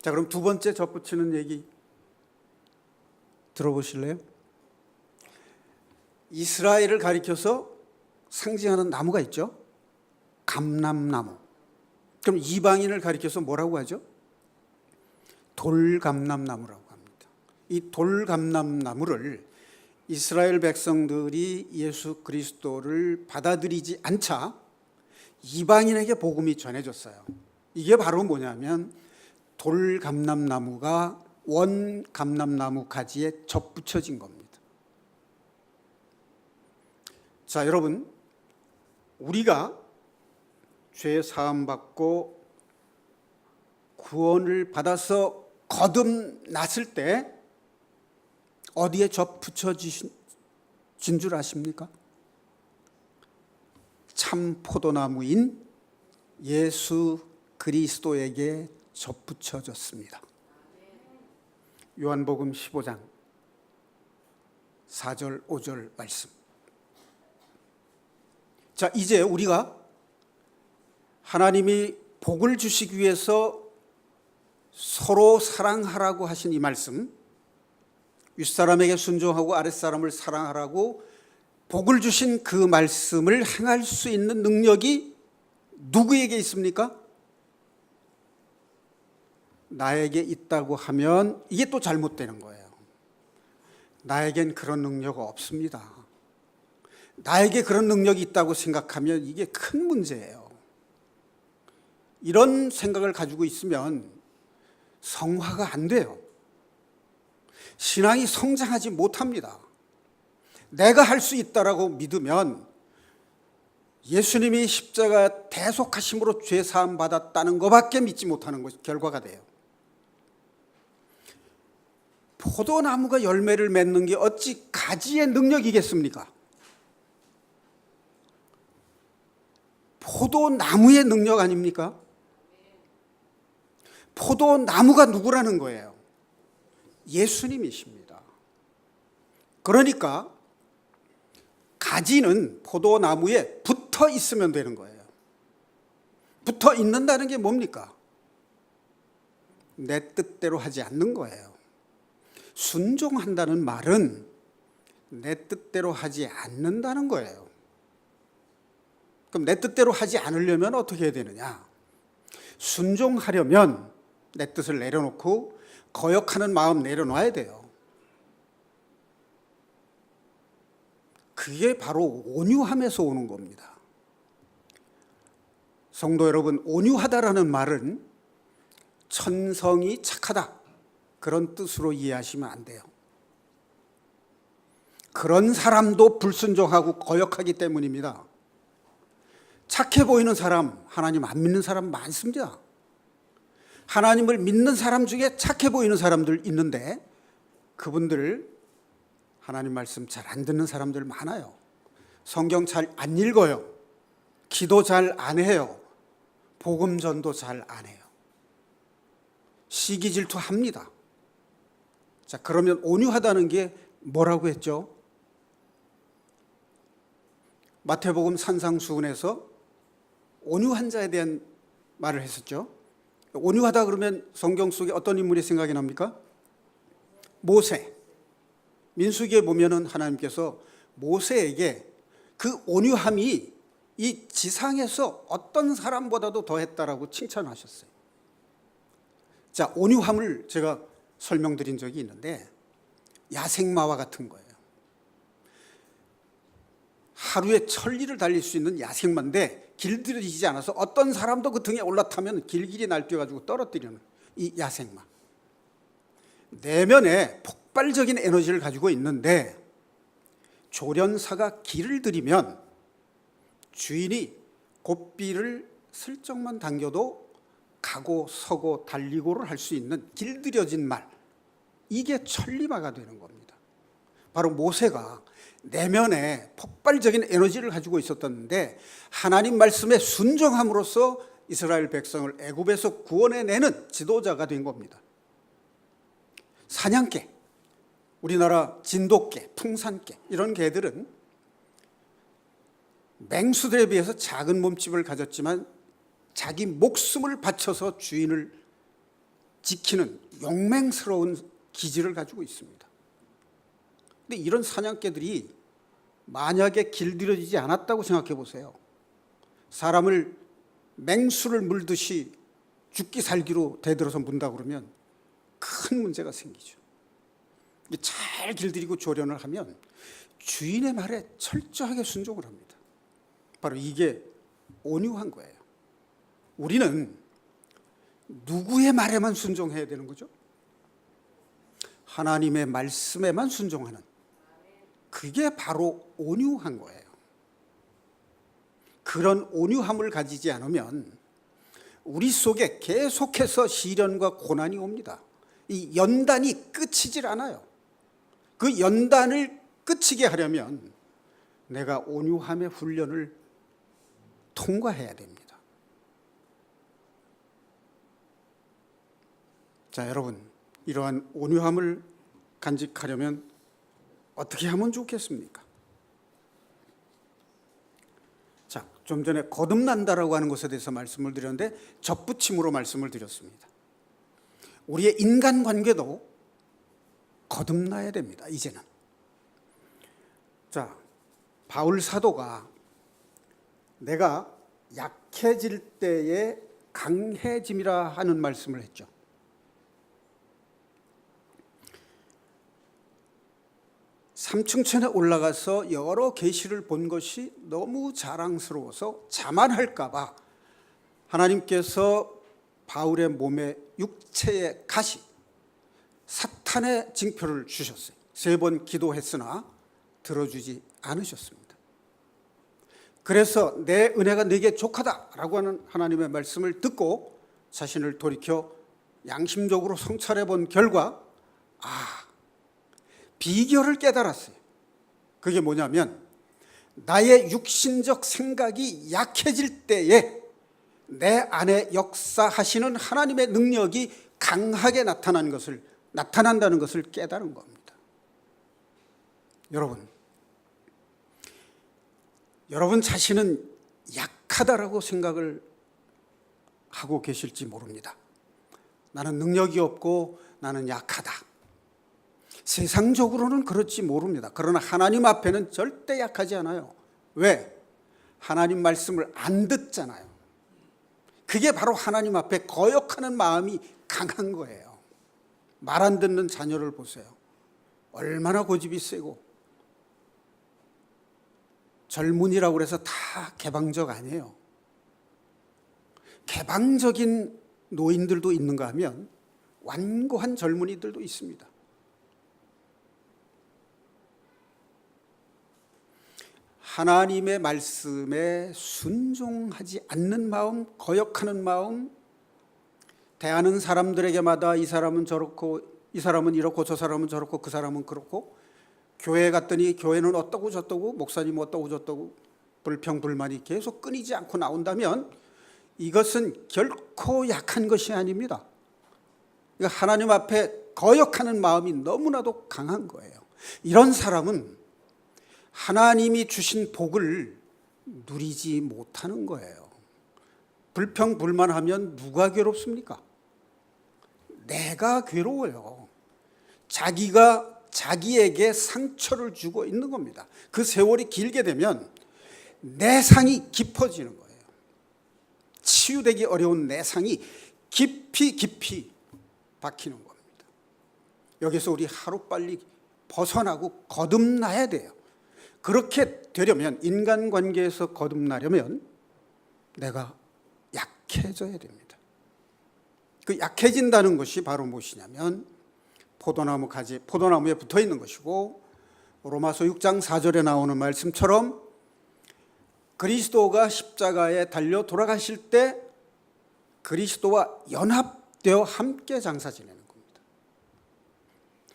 자, 그럼 두 번째 접붙이는 얘기 들어보실래요? 이스라엘을 가리켜서 상징하는 나무가 있죠. 감람나무. 그럼 이방인을 가리켜서 뭐라고 하죠? 돌감람나무라고 합니다. 이 돌감람나무를 이스라엘 백성들이 예수 그리스도를 받아들이지 않자 이방인에게 복음이 전해졌어요. 이게 바로 뭐냐면 돌감람나무가 원감람나무 가지에 접붙여진 겁니다. 자, 여러분, 우리가 죄 사함 받고 구원을 받아서 거듭났을 때 어디에 접붙여진 줄 아십니까? 참 포도나무인 예수 그리스도에게 접붙여졌습니다. 요한복음 15장 4절 5절 말씀. 자, 이제 우리가 하나님이 복을 주시기 위해서 서로 사랑하라고 하신 이 말씀, 윗사람에게 순종하고 아랫사람을 사랑하라고 복을 주신 그 말씀을 행할 수 있는 능력이 누구에게 있습니까? 나에게 있다고 하면 이게 또 잘못되는 거예요. 나에겐 그런 능력 없습니다. 나에게 그런 능력이 있다고 생각하면 이게 큰 문제예요. 이런 생각을 가지고 있으면 성화가 안 돼요. 신앙이 성장하지 못합니다. 내가 할 수 있다라고 믿으면 예수님이 십자가 대속하심으로 죄 사함 받았다는 것밖에 믿지 못하는 것이 결과가 돼요. 포도나무가 열매를 맺는 게 어찌 가지의 능력이겠습니까? 포도나무의 능력 아닙니까? 포도나무가 누구라는 거예요? 예수님이십니다. 그러니까 가지는 포도나무에 붙어 있으면 되는 거예요. 붙어 있는다는 게 뭡니까? 내 뜻대로 하지 않는 거예요. 순종한다는 말은 내 뜻대로 하지 않는다는 거예요. 그럼 내 뜻대로 하지 않으려면 어떻게 해야 되느냐? 순종하려면 내 뜻을 내려놓고 거역하는 마음 내려놔야 돼요. 그게 바로 온유함에서 오는 겁니다. 성도 여러분, 온유하다라는 말은 천성이 착하다, 그런 뜻으로 이해하시면 안 돼요. 그런 사람도 불순종하고 거역하기 때문입니다. 착해 보이는 사람, 하나님 안 믿는 사람 많습니다. 하나님을 믿는 사람 중에 착해 보이는 사람들 있는데 그분들 하나님 말씀 잘 안 듣는 사람들 많아요. 성경 잘 안 읽어요. 기도 잘 안 해요. 복음 전도 잘 안 해요. 시기 질투합니다. 자, 그러면 온유하다는 게 뭐라고 했죠? 마태복음 산상수훈에서 온유한 자에 대한 말을 했었죠. 온유하다 그러면 성경 속에 어떤 인물이 생각이 납니까? 모세. 민수기에 보면은 하나님께서 모세에게 그 온유함이 이 지상에서 어떤 사람보다도 더했다라고 칭찬하셨어요. 자, 온유함을 제가 설명드린 적이 있는데 야생마와 같은 거예요. 하루에 1000리를 달릴 수 있는 야생마인데 길들이지 않아서 어떤 사람도 그 등에 올라타면 길길이 날뛰어가지고 떨어뜨리는 이 야생마. 내면에 폭발적인 에너지를 가지고 있는데 조련사가 길을 들이면 주인이 고삐를 슬쩍만 당겨도 가고 서고 달리고를 할 수 있는 길들여진 말, 이게 천리마가 되는 겁니다. 바로 모세가 내면에 폭발적인 에너지를 가지고 있었던데 하나님 말씀에 순종함으로써 이스라엘 백성을 애굽에서 구원해내는 지도자가 된 겁니다. 사냥개, 우리나라 진돗개, 풍산개, 이런 개들은 맹수들에 비해서 작은 몸집을 가졌지만 자기 목숨을 바쳐서 주인을 지키는 용맹스러운 기질을 가지고 있습니다. 근데 이런 사냥개들이 만약에 길들여지지 않았다고 생각해 보세요. 사람을 맹수를 물듯이 죽기 살기로 대들어서 문다 그러면 큰 문제가 생기죠. 잘 길들이고 조련을 하면 주인의 말에 철저하게 순종을 합니다. 바로 이게 온유한 거예요. 우리는 누구의 말에만 순종해야 되는 거죠? 하나님의 말씀에만 순종하는, 그게 바로 온유한 거예요. 그런 온유함을 가지지 않으면 우리 속에 계속해서 시련과 고난이 옵니다. 이 연단이 끝이질 않아요. 그 연단을 끝이게 하려면 내가 온유함의 훈련을 통과해야 됩니다. 자, 여러분, 이러한 온유함을 간직하려면 어떻게 하면 좋겠습니까? 자, 좀 전에 거듭난다라고 하는 것에 대해서 말씀을 드렸는데 접붙임으로 말씀을 드렸습니다. 우리의 인간관계도 거듭나야 됩니다. 이제는. 자, 바울 사도가 내가 약해질 때에 강해짐이라 하는 말씀을 했죠. 삼층천에 올라가서 여러 계시를 본 것이 너무 자랑스러워서 자만할까 봐 하나님께서 바울의 몸에 육체의 가시, 사탄의 징표를 주셨어요. 3번 기도했으나 들어주지 않으셨습니다. 그래서 내 은혜가 네게 족하다라고 하는 하나님의 말씀을 듣고 자신을 돌이켜 양심적으로 성찰해 본 결과 비결을 깨달았어요. 그게 뭐냐면 나의 육신적 생각이 약해질 때에 내 안에 역사하시는 하나님의 능력이 강하게 나타난다는 것을 깨달은 겁니다. 여러분 자신은 약하다라고 생각을 하고 계실지 모릅니다. 나는 능력이 없고 나는 약하다. 세상적으로는 그렇지 모릅니다. 그러나 하나님 앞에는 절대 약하지 않아요. 왜? 하나님 말씀을 안 듣잖아요. 그게 바로 하나님 앞에 거역하는 마음이 강한 거예요. 말 안 듣는 자녀를 보세요. 얼마나 고집이 세고, 젊은이라고 해서 다 개방적 아니에요. 개방적인 노인들도 있는가 하면 완고한 젊은이들도 있습니다. 하나님의 말씀에 순종하지 않는 마음, 거역하는 마음, 대하는 사람들에게마다 이 사람은 저렇고 이 사람은 이렇고 저 사람은 저렇고 그 사람은 그렇고, 교회 갔더니 교회는 어떠고 저떠고 목사님 어떠고 저떠고 불평불만이 계속 끊이지 않고 나온다면 이것은 결코 약한 것이 아닙니다. 하나님 앞에 거역하는 마음이 너무나도 강한 거예요. 이런 사람은 하나님이 주신 복을 누리지 못하는 거예요. 불평불만하면 누가 괴롭습니까? 내가 괴로워요. 자기가 자기에게 상처를 주고 있는 겁니다. 그 세월이 길게 되면 내상이 깊어지는 거예요. 치유되기 어려운 내상이 깊이 박히는 겁니다. 여기서 우리 하루빨리 벗어나고 거듭나야 돼요. 그렇게 되려면, 인간관계에서 거듭나려면 내가 약해져야 됩니다. 그 약해진다는 것이 바로 무엇이냐면 포도나무에 붙어 있는 것이고, 로마서 6장 4절에 나오는 말씀처럼 그리스도가 십자가에 달려 돌아가실 때 그리스도와 연합되어 함께 장사 지내는 겁니다.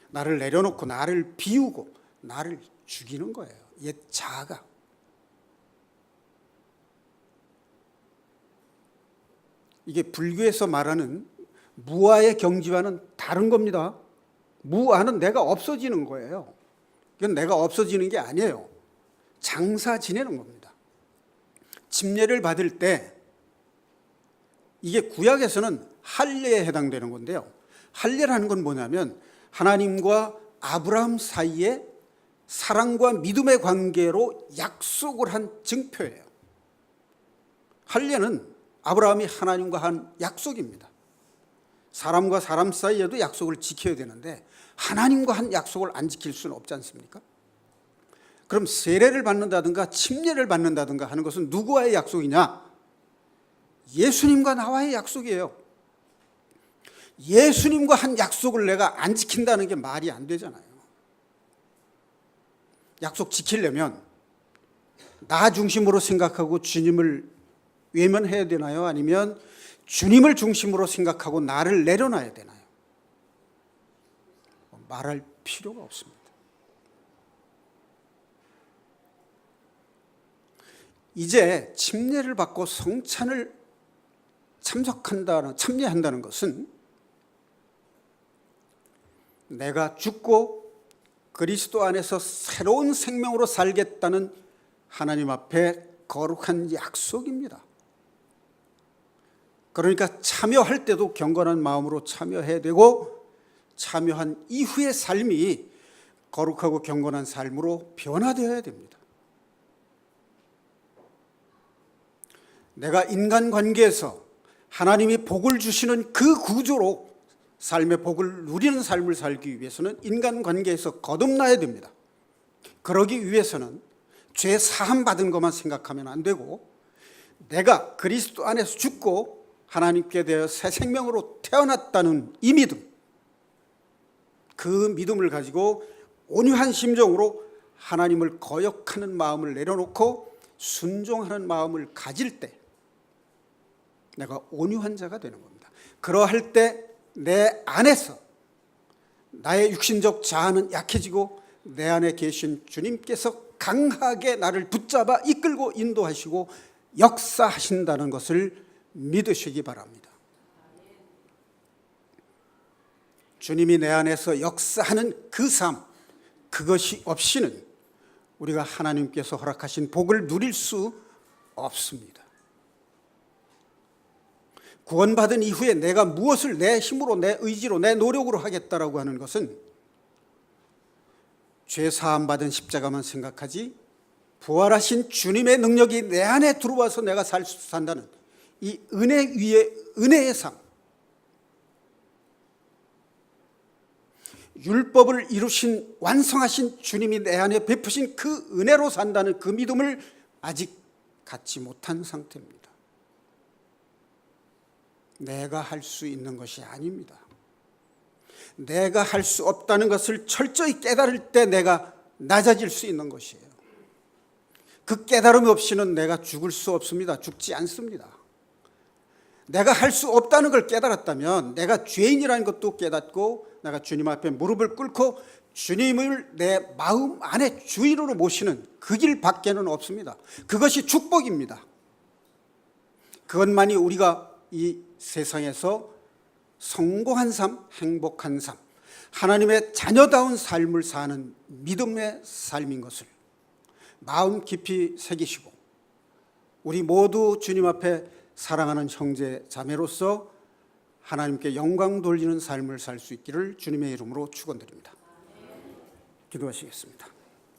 나를 내려놓고 나를 비우고 나를 죽이는 거예요. 옛 자아가. 이게 불교에서 말하는 무아의 경지와는 다른 겁니다. 무아는 내가 없어지는 거예요. 이건 내가 없어지는 게 아니에요. 장사 지내는 겁니다. 침례를 받을 때, 이게 구약에서는 할례에 해당되는 건데요, 할례라는 건 뭐냐면 하나님과 아브라함 사이에 사랑과 믿음의 관계로 약속을 한 증표예요. 할례는 아브라함이 하나님과 한 약속입니다. 사람과 사람 사이에도 약속을 지켜야 되는데 하나님과 한 약속을 안 지킬 수는 없지 않습니까? 그럼 세례를 받는다든가 침례를 받는다든가 하는 것은 누구와의 약속이냐? 예수님과 나와의 약속이에요. 예수님과 한 약속을 내가 안 지킨다는 게 말이 안 되잖아요. 약속 지키려면 나 중심으로 생각하고 주님을 외면해야 되나요? 아니면 주님을 중심으로 생각하고 나를 내려놔야 되나요? 말할 필요가 없습니다. 이제 침례를 받고 성찬을 참여한다는 것은 내가 죽고 그리스도 안에서 새로운 생명으로 살겠다는 하나님 앞에 거룩한 약속입니다. 그러니까 참여할 때도 경건한 마음으로 참여해야 되고 참여한 이후의 삶이 거룩하고 경건한 삶으로 변화되어야 됩니다. 내가 인간관계에서 하나님이 복을 주시는 그 구조로 삶의 복을 누리는 삶을 살기 위해서는 인간관계에서 거듭나야 됩니다. 그러기 위해서는 죄 사함 받은 것만 생각하면 안 되고 내가 그리스도 안에서 죽고 하나님께 대하여 새 생명으로 태어났다는 이 믿음, 그 믿음을 가지고 온유한 심정으로 하나님을 거역하는 마음을 내려놓고 순종하는 마음을 가질 때 내가 온유한 자가 되는 겁니다. 그러할 때 내 안에서 나의 육신적 자아는 약해지고 내 안에 계신 주님께서 강하게 나를 붙잡아 이끌고 인도하시고 역사하신다는 것을 믿으시기 바랍니다. 주님이 내 안에서 역사하는 그 삶, 그것이 없이는 우리가 하나님께서 허락하신 복을 누릴 수 없습니다. 구원받은 이후에 내가 무엇을 내 힘으로, 내 의지로, 내 노력으로 하겠다라고 하는 것은 죄 사함 받은 십자가만 생각하지 부활하신 주님의 능력이 내 안에 들어와서 내가 산다는 이 은혜 위에 은혜의 삶, 율법을 이루신 완성하신 주님이 내 안에 베푸신 그 은혜로 산다는 그 믿음을 아직 갖지 못한 상태입니다. 내가 할 수 있는 것이 아닙니다. 내가 할 수 없다는 것을 철저히 깨달을 때 내가 낮아질 수 있는 것이에요. 그 깨달음 없이는 내가 죽을 수 없습니다. 죽지 않습니다. 내가 할 수 없다는 걸 깨달았다면 내가 죄인이라는 것도 깨닫고 내가 주님 앞에 무릎을 꿇고 주님을 내 마음 안에 주인으로 모시는 그 길 밖에는 없습니다. 그것이 축복입니다. 그것만이 우리가 이 세상에서 성공한 삶, 행복한 삶, 하나님의 자녀다운 삶을 사는 믿음의 삶인 것을 마음 깊이 새기시고 우리 모두 주님 앞에 사랑하는 형제 자매로서 하나님께 영광 돌리는 삶을 살 수 있기를 주님의 이름으로 축원드립니다. 기도하시겠습니다.